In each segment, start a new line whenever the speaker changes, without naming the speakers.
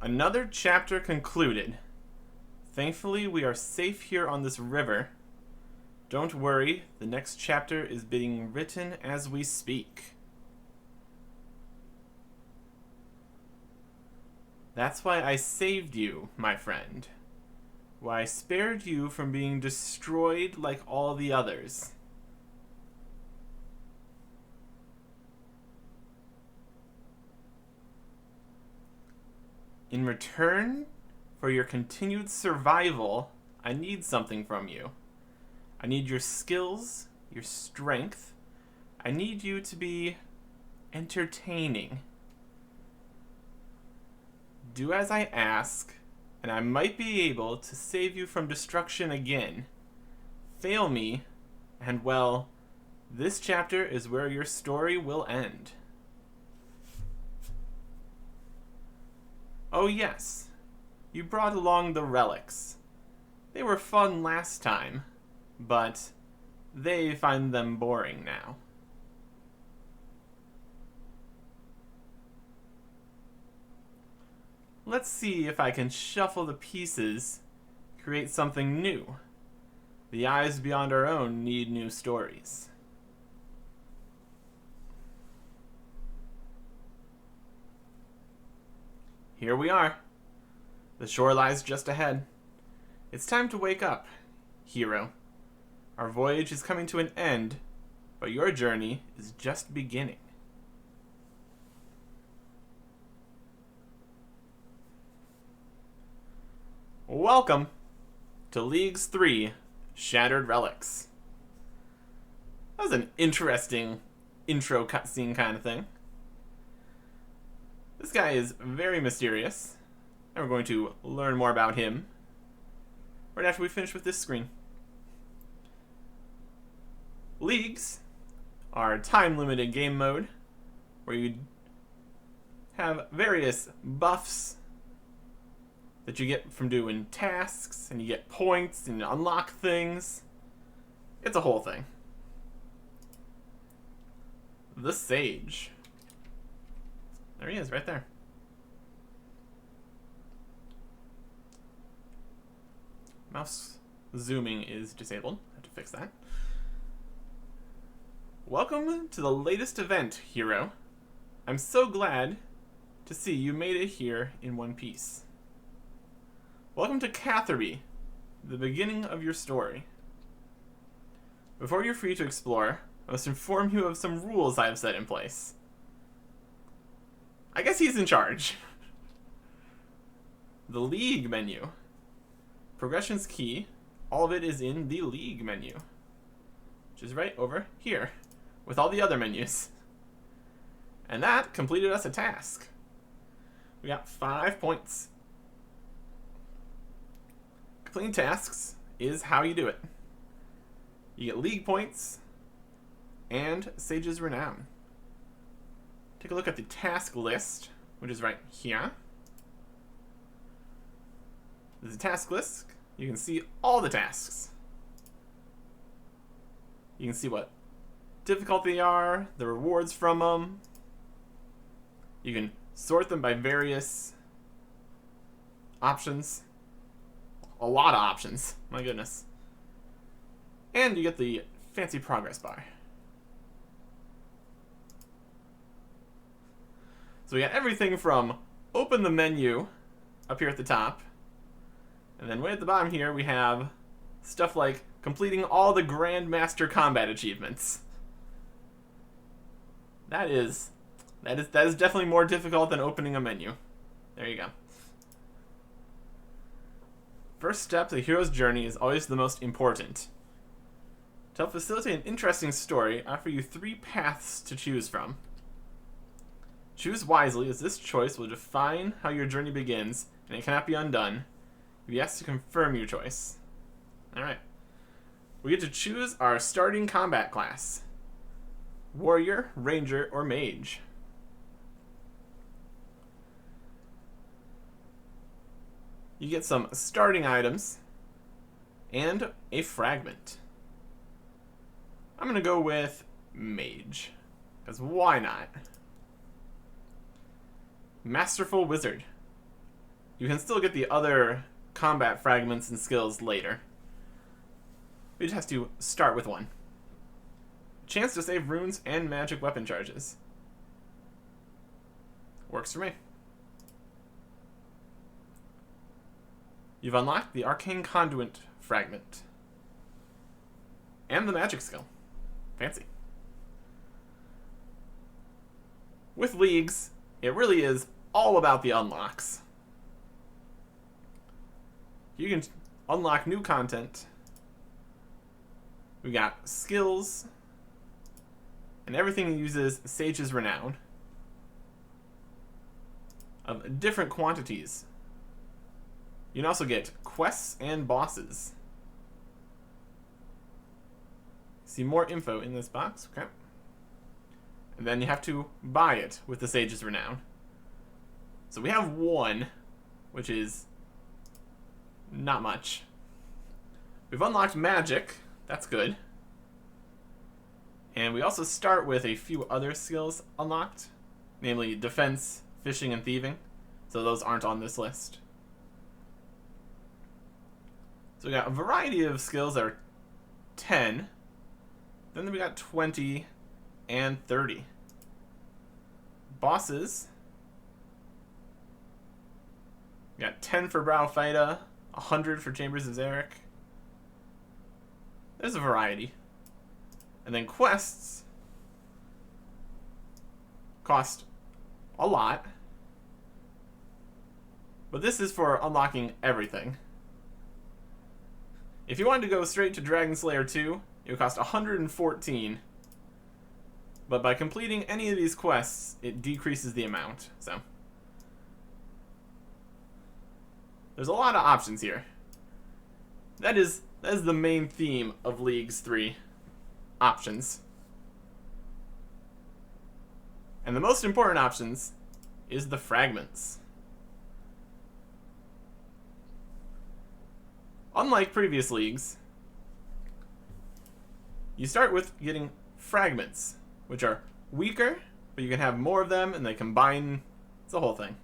Another chapter concluded. Thankfully, we are safe here on this river. Don't worry, the next chapter is being written as we speak. That's why I saved you, my friend. Why I spared you from being destroyed like all the others. In return for your continued survival, I need something from you. I need your skills, your strength. I need you to be entertaining. Do as I ask, and I might be able to save you from destruction again. Fail me, and well, this chapter is where your story will end. Oh yes, you brought along the relics. They were fun last time, but they find them boring now. Let's see if I can shuffle the pieces, create something new. The eyes beyond our own need new stories. Here we are. The shore lies just ahead. It's time to wake up, hero. Our voyage is coming to an end, but your journey is just beginning. Welcome to Leagues 3, Shattered Relics. That was an interesting intro cutscene kind of thing. This guy is very mysterious, and we're going to learn more about him right after we finish with this screen. Leagues are time-limited game mode where you have various buffs that you get from doing tasks, and you get points and unlock things. It's a whole thing. The Sage. There he is, right there. Mouse zooming is disabled. I have to fix that. Welcome to the latest event, hero. I'm so glad to see you made it here in one piece. Welcome to Catherby, the beginning of your story. Before you're free to explore, I must inform you of some rules I have set in place. I guess he's in charge. The League menu. Progression's key. All of it is in the League menu, which is right over here, with all the other menus. And that completed us a task. We got 5 points. Completing tasks is how you do it. You get League points and Sage's Renown. Take a look at the task list, which is right here. There's a task list. You can see all the tasks. You can see what difficulty they are, the rewards from them. You can sort them by various options. A lot of options, my goodness. And you get the fancy progress bar. So we got everything from open the menu up here at the top, and then way at the bottom here we have stuff like completing all the Grandmaster combat achievements. That is definitely more difficult than opening a menu. There you go. First step to the hero's journey is always the most important. To help facilitate an interesting story, I offer you 3 paths to choose from. Choose wisely, as this choice will define how your journey begins, and it cannot be undone. You'll be asked to confirm your choice. Alright. We get to choose our starting combat class. Warrior, Ranger, or Mage. You get some starting items and a fragment. I'm going to go with Mage, because why not? Masterful Wizard. you can still get the other combat fragments and skills later. We just have to start with one. Chance to save runes and magic weapon charges. Works for me. You've unlocked the Arcane Conduit fragment. And the magic skill. Fancy. With Leagues, it really is all about the unlocks. You can unlock new content. We got skills. And everything uses Sage's Renown. Of different quantities. You can also get quests and bosses. See more info in this box. Okay. And then you have to buy it with the Sage's Renown. So we have one, which is not much. We've unlocked magic. That's good. And we also start with a few other skills unlocked, namely defense, fishing, and thieving. So those aren't on this list. So we got a variety of skills that are 10. Then we got 20 and 30. Bosses. We got 10 for Browfida, 100 for Chambers of Xeric. There's a variety. And then quests cost a lot. But this is for unlocking everything. If you wanted to go straight to Dragon Slayer 2, it would cost 114. But by completing any of these quests, it decreases the amount. So there's a lot of options here. That is the main theme of Leagues 3. Options. And the most important options is the fragments. Unlike previous leagues, you start with getting fragments, which are weaker, but you can have more of them and they combine. It's the whole thing.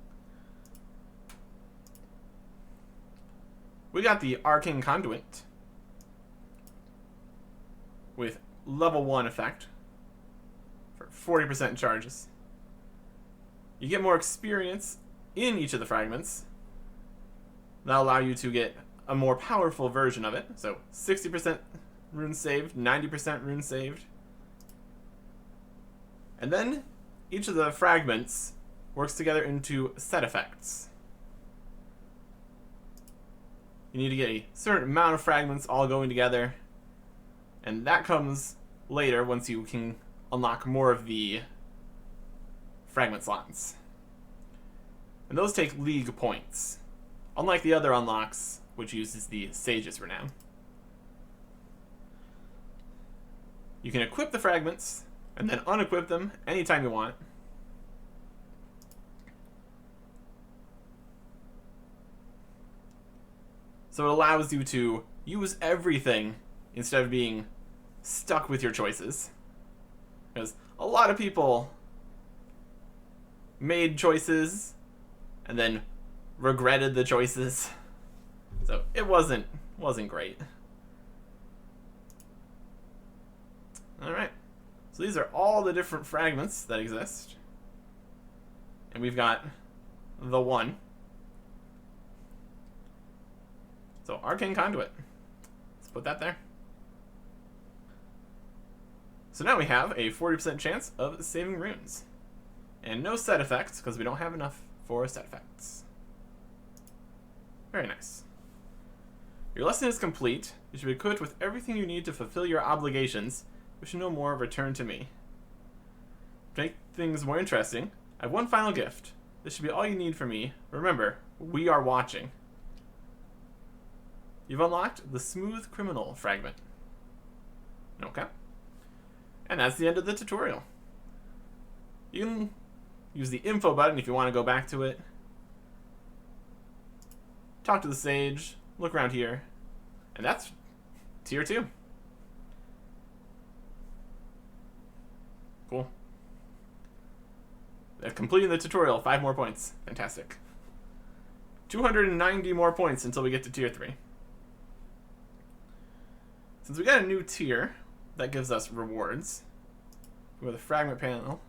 We got the Arcane Conduit with level 1 effect for 40% charges. You get more experience in each of the fragments. That'll allow you to get a more powerful version of it. So 60% runes saved, 90% runes saved. And then each of the fragments works together into set effects. You need to get a certain amount of fragments all going together. And that comes later once you can unlock more of the fragment slots. And those take League points. Unlike the other unlocks, which uses the Sage's Renown. You can equip the fragments, and then unequip them anytime you want. So it allows you to use everything instead of being stuck with your choices. Because a lot of people made choices and then regretted the choices. So it wasn't great. Alright. So these are all the different fragments that exist. And we've got the one. So Arcane Conduit. Let's put that there. So now we have a 40% chance of saving runes. And no set effects, because we don't have enough for set effects. Very nice. Your lesson is complete. You should be equipped with everything you need to fulfill your obligations. Wish you no more, return to me. To make things more interesting, I have one final gift. This should be all you need from me. Remember, we are watching. You've unlocked the Smooth Criminal fragment. Okay. And that's the end of the tutorial. You can use the info button if you want to go back to it. Talk to the sage. Look around here. And that's tier 2. Cool. Completing the tutorial, 5 more points. Fantastic. 290 more points until we get to tier 3. Since we got a new tier, that gives us rewards. We have the fragment panel.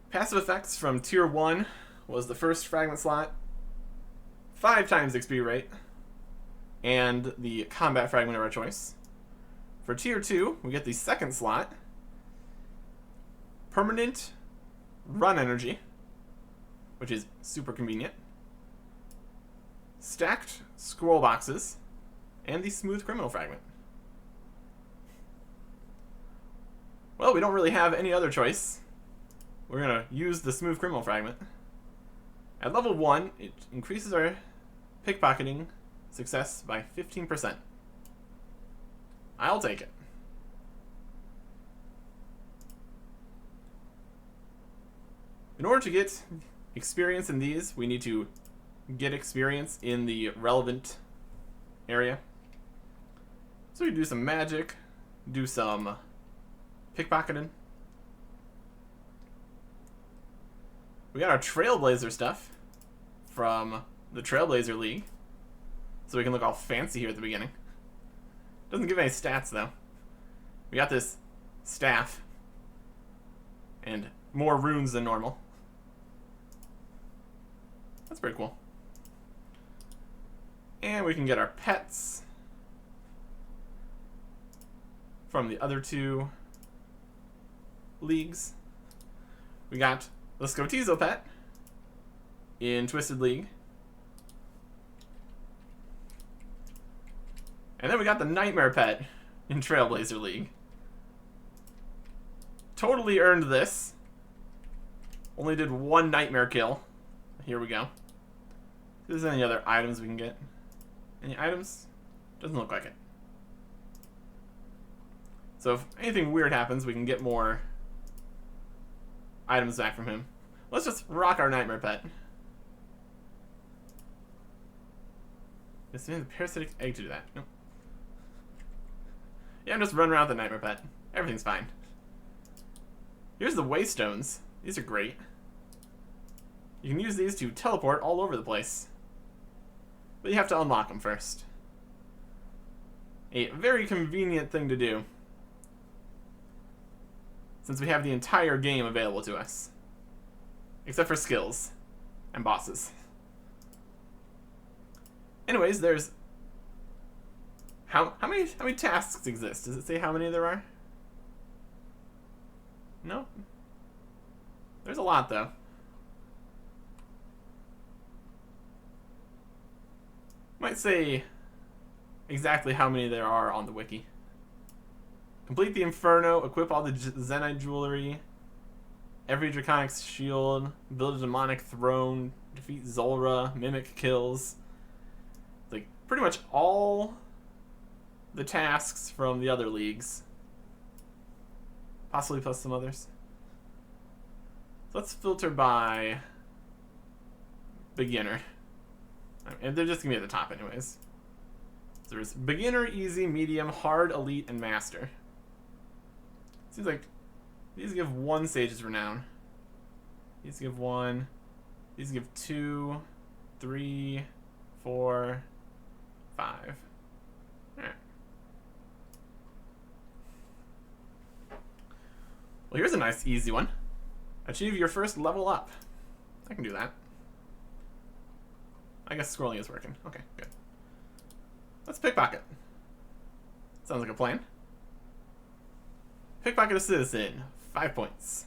Passive effects from tier 1 was the first fragment slot, 5 times XP rate, and the combat fragment of our choice. For tier 2, we get the second slot, permanent run energy, which is super convenient, stacked scroll boxes, and the smooth criminal fragment. Well, we don't really have any other choice. We're going to use the smooth criminal fragment. At level 1, it increases our pickpocketing success by 15%. I'll take it. In order to get experience in these, we need to get experience in the relevant area. So we do some magic, do some pickpocketing. We got our Trailblazer stuff from the Trailblazer League, so we can look all fancy here at the beginning. Doesn't give any stats though. We got this staff and more runes than normal. That's pretty cool. And we can get our pets from the other 2 leagues. We got the Scotizo pet in Twisted League. And then we got the Nightmare pet in Trailblazer League. Totally earned this. Only did 1 Nightmare kill. Here we go. If there's any other items we can get. Any items? Doesn't look like it. So if anything weird happens, we can get more items back from him. Let's just rock our Nightmare pet. Just need the parasitic egg to do that. Nope. Yeah, I'm just running around with the Nightmare pet. Everything's fine. Here's the Waystones. These are great. You can use these to teleport all over the place. But you have to unlock them first. A very convenient thing to do, since we have the entire game available to us. Except for skills and bosses. Anyways, there's how many tasks exist? Does it say how many there are? No. There's a lot though. Might say exactly how many there are on the wiki. Complete the Inferno, equip all the Zenyte jewelry, every Draconic shield, build a demonic throne, defeat Zulrah, mimic kills. Like pretty much all the tasks from the other leagues. Possibly plus some others. So let's filter by beginner. And they're just gonna be at the top anyways. So there's beginner, easy, medium, hard, elite, and master. Seems like these give 1 Sage's Renown. These give 1. These give 2, 3, 4, 5. Alright. Well, here's a nice easy one. Achieve your first level up. I can do that. I guess scrolling is working. Okay, good. Let's pickpocket. Sounds like a plan. Pickpocket a citizen. 5 points.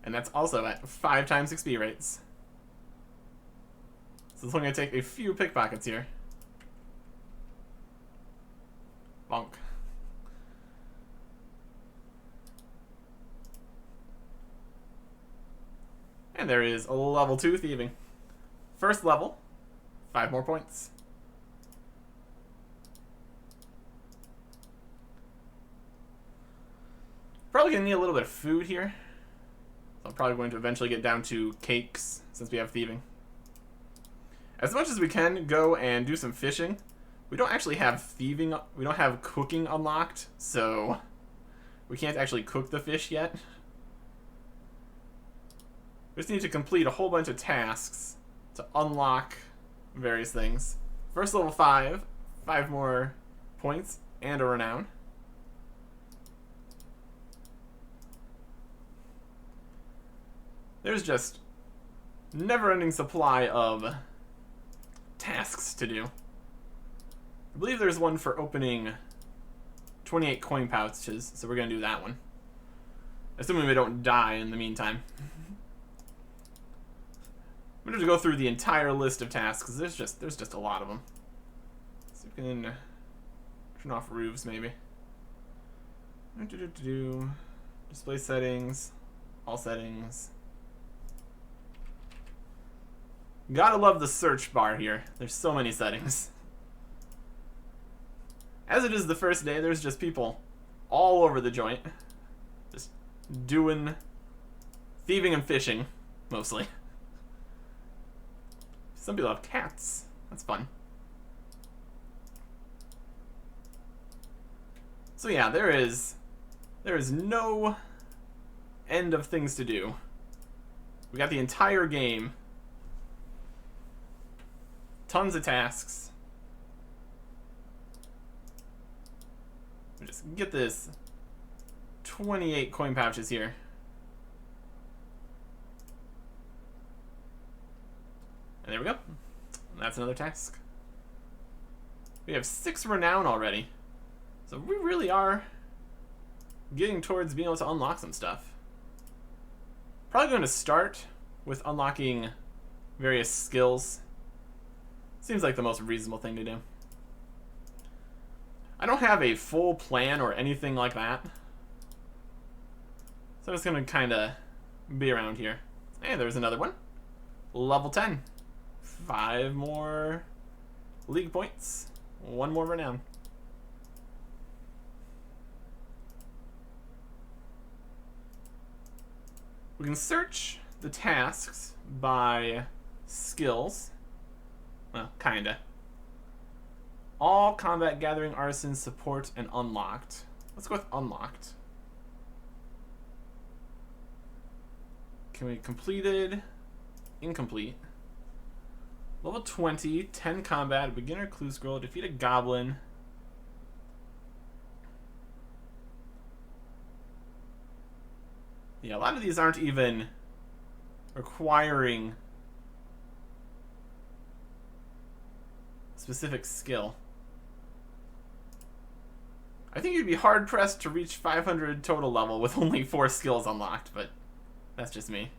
And that's also at 5 times XP rates. So it's only going to take a few pickpockets here. Bonk. And there is a level 2 thieving. First level, 5 more points. Probably gonna need a little bit of food here. So I'm probably going to eventually get down to cakes since we have thieving. As much as we can go and do some fishing, we don't actually have thieving, we don't have cooking unlocked, so we can't actually cook the fish yet. We just need to complete a whole bunch of tasks to unlock various things. First level 5, 5 more points, and a renown. There's just never-ending supply of tasks to do. I believe there's one for opening 28 coin pouches, so we're going to do that one. Assuming we don't die in the meantime. I'm going to go through the entire list of tasks, because there's just a lot of them. So we can turn off roofs, maybe. Display settings, all settings. Gotta love the search bar here. There's so many settings. As it is the first day, there's just people all over the joint. Just doing thieving and fishing, mostly. Some people have cats. That's fun. So yeah, there is no end of things to do. We got the entire game. Tons of tasks. We just get this 28 coin pouches here. And there we go. That's another task. We have 6 renown already. So we really are getting towards being able to unlock some stuff. Probably going to start with unlocking various skills. Seems like the most reasonable thing to do. I don't have a full plan or anything like that. So I'm just going to kind of be around here. Hey, there's another one. Level 10. 5 more league points. 1 more renown. We can search the tasks by skills. Well, kinda. All combat gathering, artisan, support, and unlocked. Let's go with unlocked. Can we completed? Incomplete. Level 20, 10 combat, beginner clue scroll, defeat a goblin. Yeah, a lot of these aren't even requiring specific skill. I think you'd be hard-pressed to reach 500 total level with only 4 skills unlocked, but that's just me.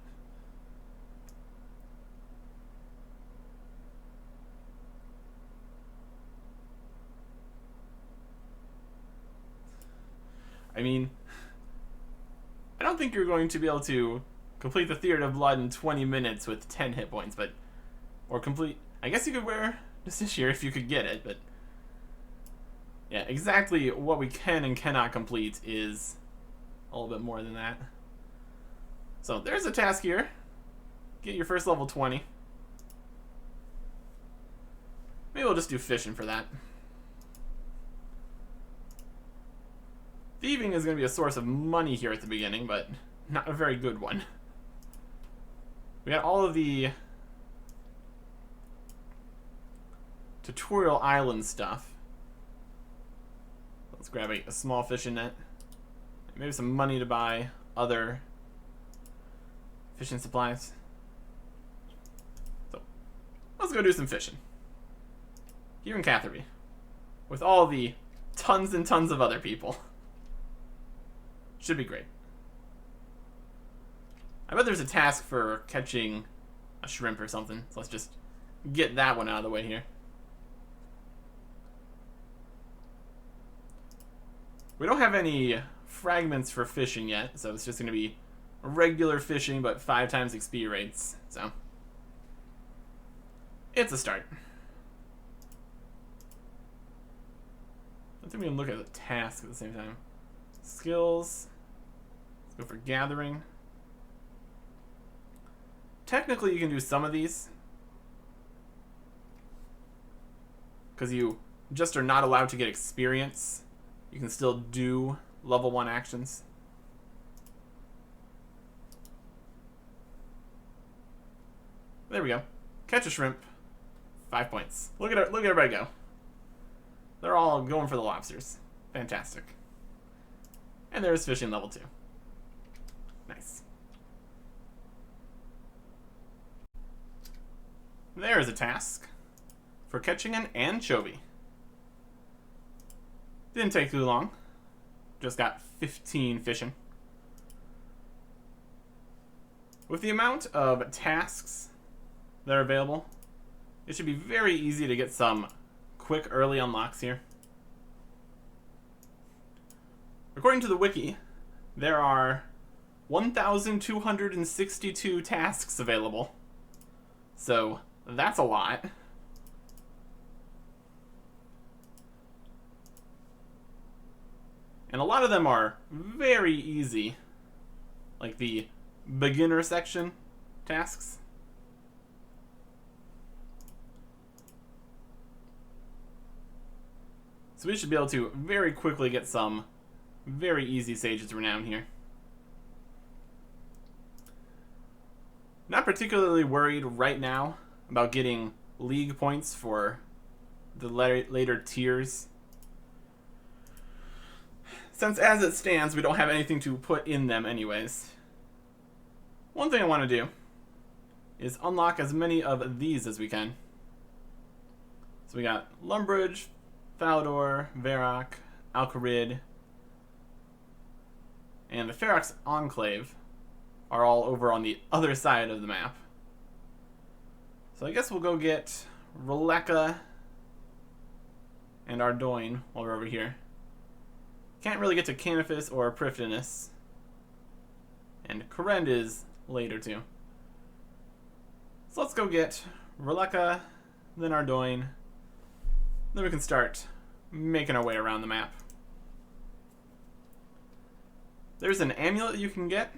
I mean, I don't think you're going to be able to complete the Theater of Blood in 20 minutes with 10 hit points, but... Or complete... I guess you could wear Justiciar if you could get it, but... Yeah, exactly what we can and cannot complete is a little bit more than that. So there's a task here. Get your first level 20. Maybe we'll just do fishing for that. Thieving is going to be a source of money here at the beginning, but not a very good one. We got all of the tutorial island stuff. Let's grab a small fishing net. Maybe some money to buy other fishing supplies. So, let's go do some fishing. Here in Catherby. With all the tons and tons of other people. Should be great. I bet there's a task for catching a shrimp or something. So let's just get that one out of the way here. We don't have any fragments for fishing yet, so it's just going to be regular fishing, but 5 times XP rates. So it's a start. I think we can look at the task at the same time. Skills. Let's go for gathering. Technically, you can do some of these, because you just are not allowed to get experience. You can still do level 1 actions. there we go. Catch a shrimp. 5 points. Look at everybody go. They're all going for the lobsters. Fantastic. And there's fishing level 2. Nice. There is a task for catching an anchovy. Didn't take too long. Just got 15 fishing. With the amount of tasks that are available, it should be very easy to get some quick early unlocks here. According to the wiki, there are 1,262 tasks available. So that's a lot. And a lot of them are very easy, like the beginner section tasks. So we should be able to very quickly get some very easy Sage's Renown here. Not particularly worried right now about getting league points for the later tiers, since as it stands we don't have anything to put in them anyways. One thing I want to do is unlock as many of these as we can. So we got Lumbridge, Faldor, Varrock, Alcarid, and the Ferox Enclave are all over on the other side of the map. So I guess we'll go get Relics and Ardoin while we're over here. Can't really get to Canifis or Prifdinus. And Korend is later too. So let's go get Relics, then Ardoin. Then we can start making our way around the map. There's an amulet you can get,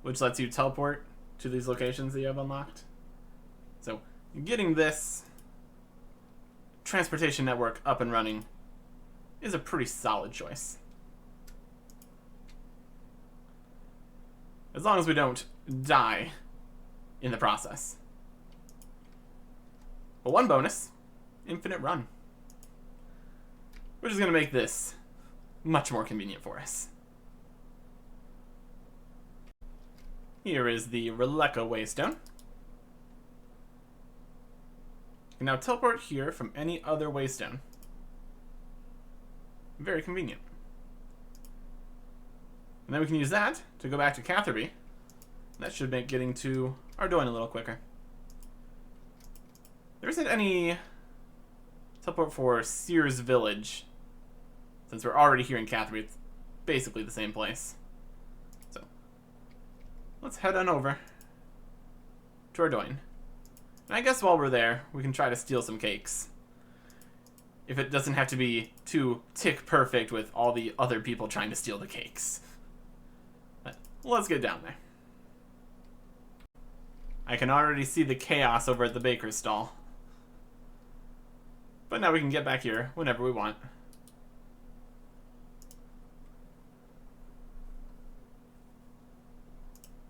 which lets you teleport to these locations that you have unlocked. So getting this transportation network up and running is a pretty solid choice. As long as we don't die in the process. But one bonus, infinite run. Which is going to make this much more convenient for us. Here is the Relics Waystone. You can now teleport here from any other waystone. Very convenient. And then we can use that to go back to Catherby. That should make getting to Ardoin a little quicker. There isn't any teleport for Sears Village. Since we're already here in Catherby, it's basically the same place. So, let's head on over to Ardoin. And I guess while we're there, we can try to steal some cakes. If it doesn't have to be too tick perfect with all the other people trying to steal the cakes. But let's get down there. I can already see the chaos over at the baker's stall. But now we can get back here whenever we want.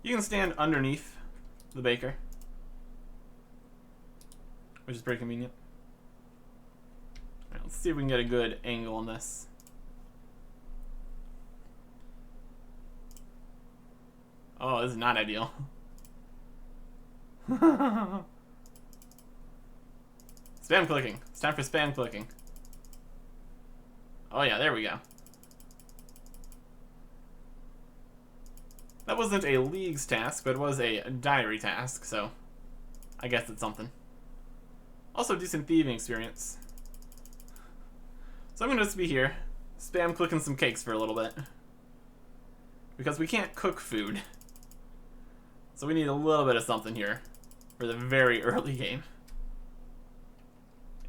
You can stand underneath the baker, which is pretty convenient. All right, let's see if we can get a good angle on this. Oh, this is not ideal. Spam clicking. It's time for spam clicking. Oh yeah, there we go. That wasn't a Leagues task, but it was a diary task, so I guess it's something. Also, decent thieving experience. So I'm going to just be here, spam clicking some cakes for a little bit. Because we can't cook food. So we need a little bit of something here for the very early game.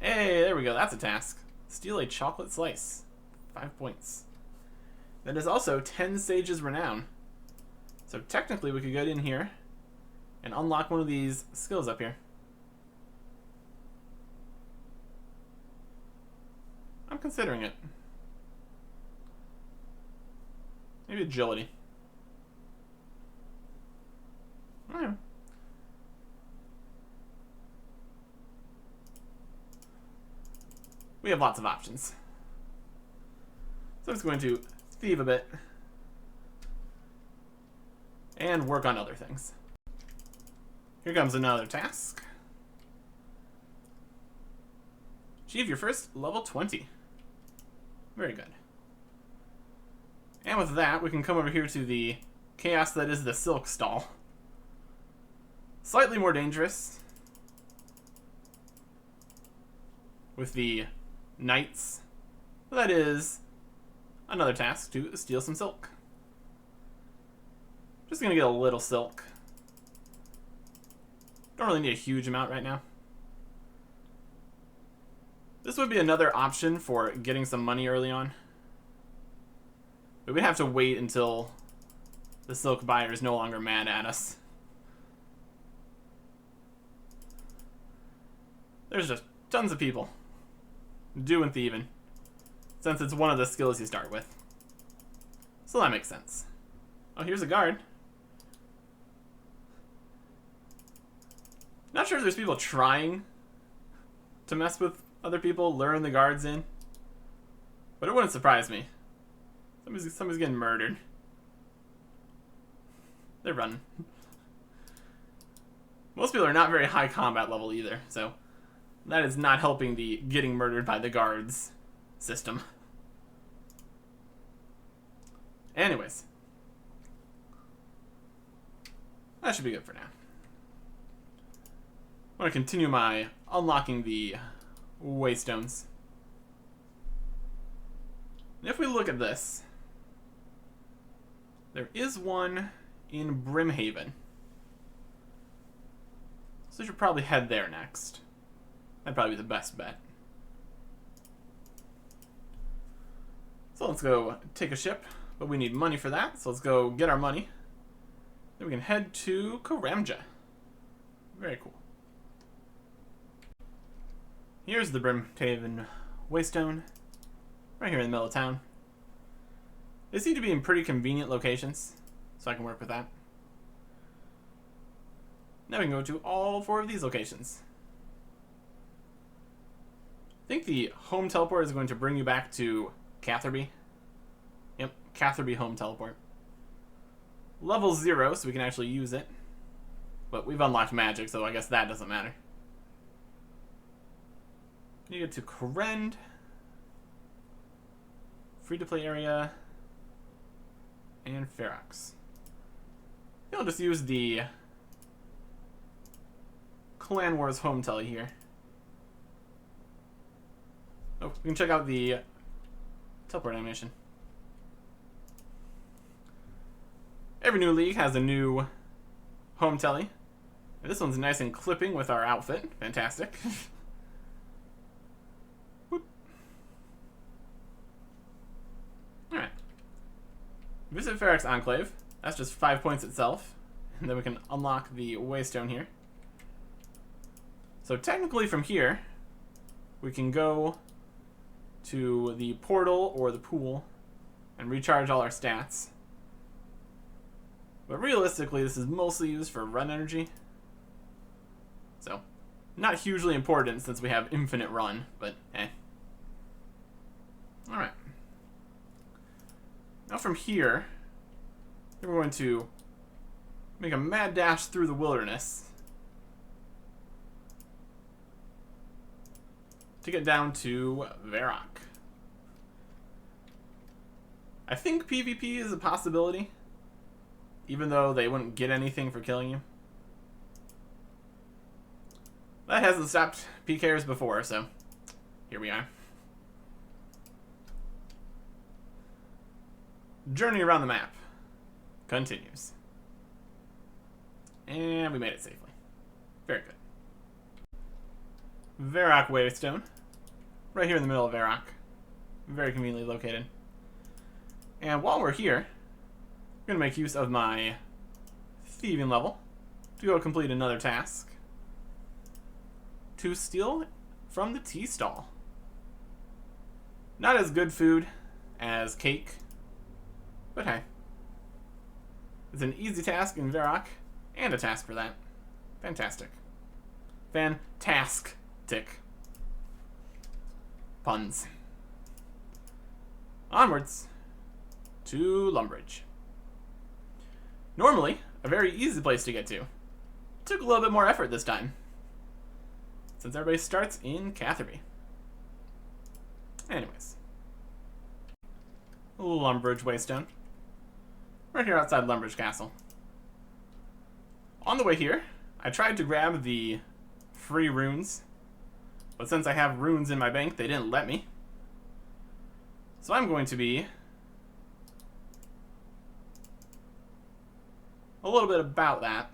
Hey, there we go, that's a task. Steal a chocolate slice. 5 points. That is also 10 Sage's Renown. So technically we could get in here and unlock one of these skills up here. I'm considering it. Maybe agility. we have lots of options. So I'm just going to thieve a bit and work on other things. Here comes another task. Achieve your first level 20. Very good. And with that, we can come over here to the chaos that is the silk stall. Slightly more dangerous with the knights. That is another task to steal some silk. Just gonna get a little silk. Don't really need a huge amount right now. This would be another option for getting some money early on. But we'd have to wait until the silk buyer is no longer mad at us. There's just tons of people doing thieving, since it's one of the skills you start with. So that makes sense. Oh, here's a guard. Not sure if there's people trying to mess with other people, luring the guards in, but it wouldn't surprise me. Somebody's getting murdered. They're running. Most people are not very high combat level either, so that is not helping the getting murdered by the guards system. Anyways, that should be good for now. I want to continue my unlocking the waystones. And if we look at this, there is one in Brimhaven. So we should probably head there next. That'd probably be the best bet. So let's go take a ship, but we need money for that, so let's go get our money. Then we can head to Karamja. Very cool. Here's the Brimhaven Waystone, right here in the middle of town. They seem to be in pretty convenient locations, so I can work with that. Now we can go to all 4 of these locations. I think the home teleport is going to bring you back to Catherby. Yep, Catherby home teleport. Level 0, so we can actually use it. But we've unlocked magic, so I guess that doesn't matter. You get to Korend. Free-to-play area. And Ferox. I'll just use the Clan Wars home tele here. Oh, we can check out the teleport animation. Every new league has a new home telly. And this one's nice and clipping with our outfit. Fantastic. Alright. Visit Ferox Enclave. That's just 5 points itself. And then we can unlock the Waystone here. So technically from here, we can go to the portal or the pool and recharge all our stats. But realistically, this is mostly used for run energy. So, not hugely important since we have infinite run, but eh. Alright. Now from here, we're going to make a mad dash through the wilderness to get down to Varrock. I think PvP is a possibility, even though they wouldn't get anything for killing you. That hasn't stopped PKers before, so here we are. Journey around the map continues. And we made it safely. Very good. Varrock Waystone. Right here in the middle of Varrock. Very conveniently located. And while we're here, I'm going to make use of my thieving level to go complete another task. To steal from the tea stall. Not as good food as cake, but hey. It's an easy task in Varrock, and a task for that. Fantastic. Fantastic. puns. Onwards to Lumbridge. Normally, a very easy place to get to. Took a little bit more effort this time, since everybody starts in Catherby. Anyways. Lumbridge Waystone. Right here outside Lumbridge Castle. On the way here, I tried to grab the free runes, but since I have runes in my bank, they didn't let me. So I'm going to be a little bit about that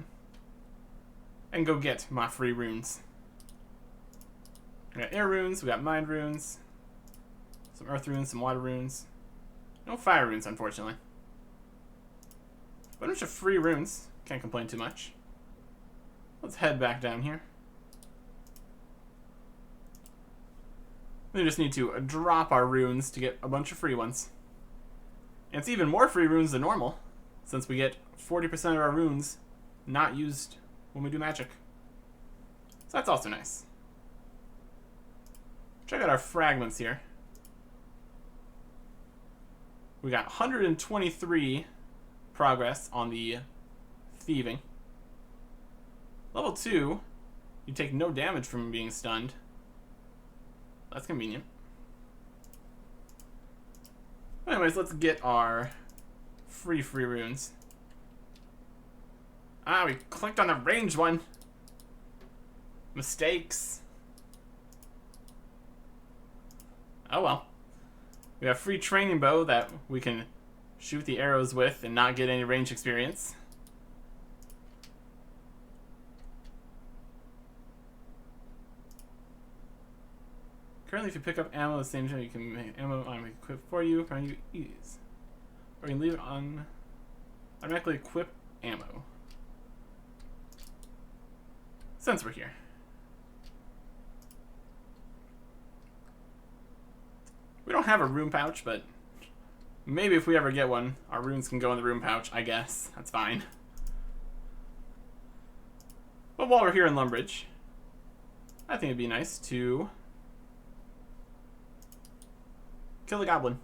and go get my free runes. We got air runes, we got mind runes, some earth runes, some water runes. No fire runes, unfortunately. But a bunch of free runes. Can't complain too much. Let's head back down here. We just need to drop our runes to get a bunch of free ones. And it's even more free runes than normal, since we get 40% of our runes not used when we do magic. So that's also nice. Check out our fragments here. We got 123 progress on the thieving. Level 2, you take no damage from being stunned. That's convenient. Anyways, let's get our free runes. Ah, we clicked on the ranged one. Mistakes. Oh well. We have free training bow that we can shoot the arrows with and not get any range experience. Currently, if you pick up ammo at the same time, you can make ammo equipped for you, find you ease. Or you can leave it on automatically equip ammo. Since we're here. We don't have a rune pouch, but maybe if we ever get one, our runes can go in the rune pouch, I guess. That's fine. But while we're here in Lumbridge, I think it'd be nice to kill a goblin.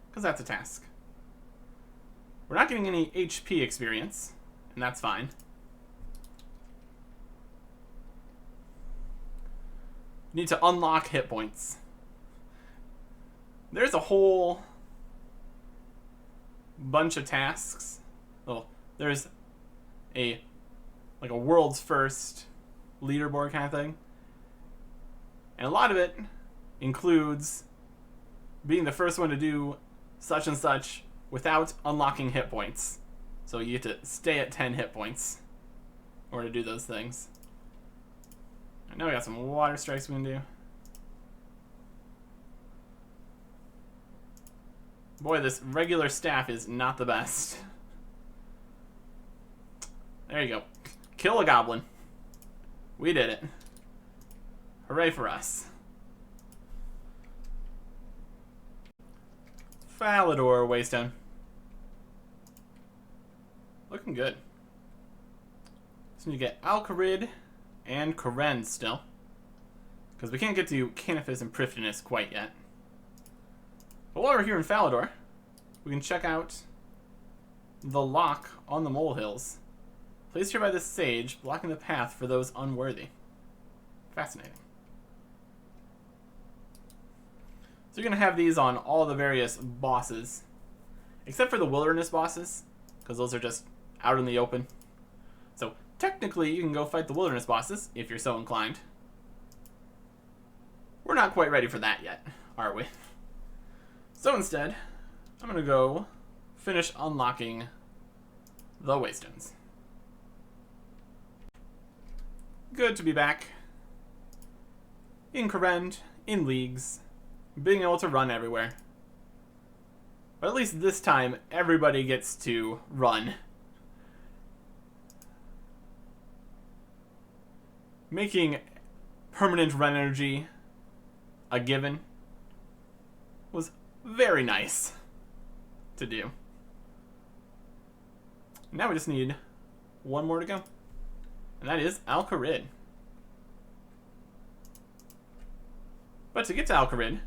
Because that's a task. We're not getting any HP experience, and that's fine. We need to unlock hit points. There's a whole bunch of tasks. Well, there's a world's first leaderboard kind of thing. And a lot of it includes being the first one to do such and such without unlocking hit points. So you get to stay at 10 hit points in order to do those things. I know we got some water strikes we can do. Boy, this regular staff is not the best. There you go. Kill a goblin. We did it. Hooray for us. Falador Waystone. Looking good. So you get Alcarid and Karen still. Because we can't get to Canifis and Prifdinus quite yet. But while we're here in Falador, we can check out the lock on the molehills. Placed here by this sage, blocking the path for those unworthy. Fascinating. So you're going to have these on all the various bosses. Except for the wilderness bosses, because those are just out in the open. So technically you can go fight the wilderness bosses, if you're so inclined. We're not quite ready for that yet, are we? So instead, I'm going to go finish unlocking the Waystones. Good to be back. In Corrend, in leagues, being able to run everywhere. But at least this time, everybody gets to run. Making permanent run energy a given was very nice to do. Now we just need one more to go. And that is Alcarid. But to get to Alcarid,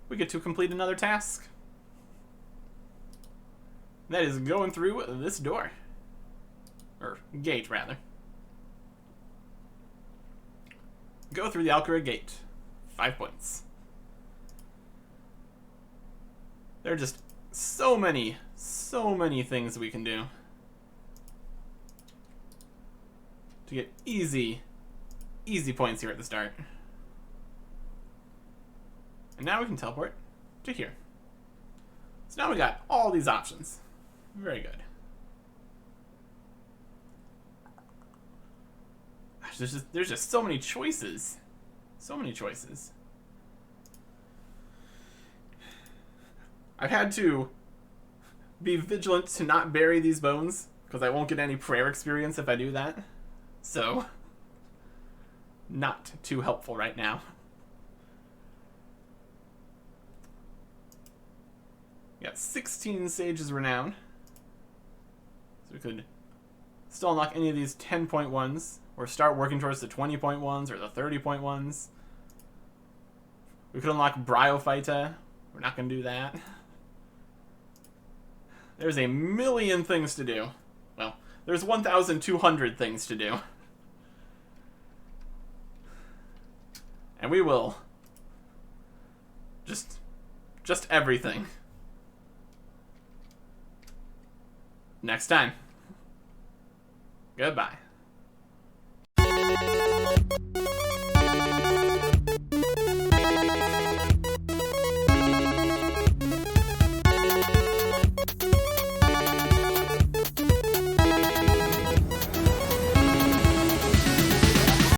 we get to complete another task. That is going through this door. Or gate, rather. Go through the Alcarid gate. 5 points. There are just so many things we can do to get easy points here at the start. And now we can teleport to here. So now we got all these options. Very good. Gosh, there's just so many choices. So many choices. I've had to be vigilant to not bury these bones, because I won't get any prayer experience if I do that. So, not too helpful right now. We got 16 Sage's Renown. So we could still unlock any of these 10-point ones, or start working towards the 20-point ones, or the 30-point ones. We could unlock Bryophyta. We're not going to do that. There's a million things to do. Well, there's 1,200 things to do. And we will just everything. Next time. Goodbye.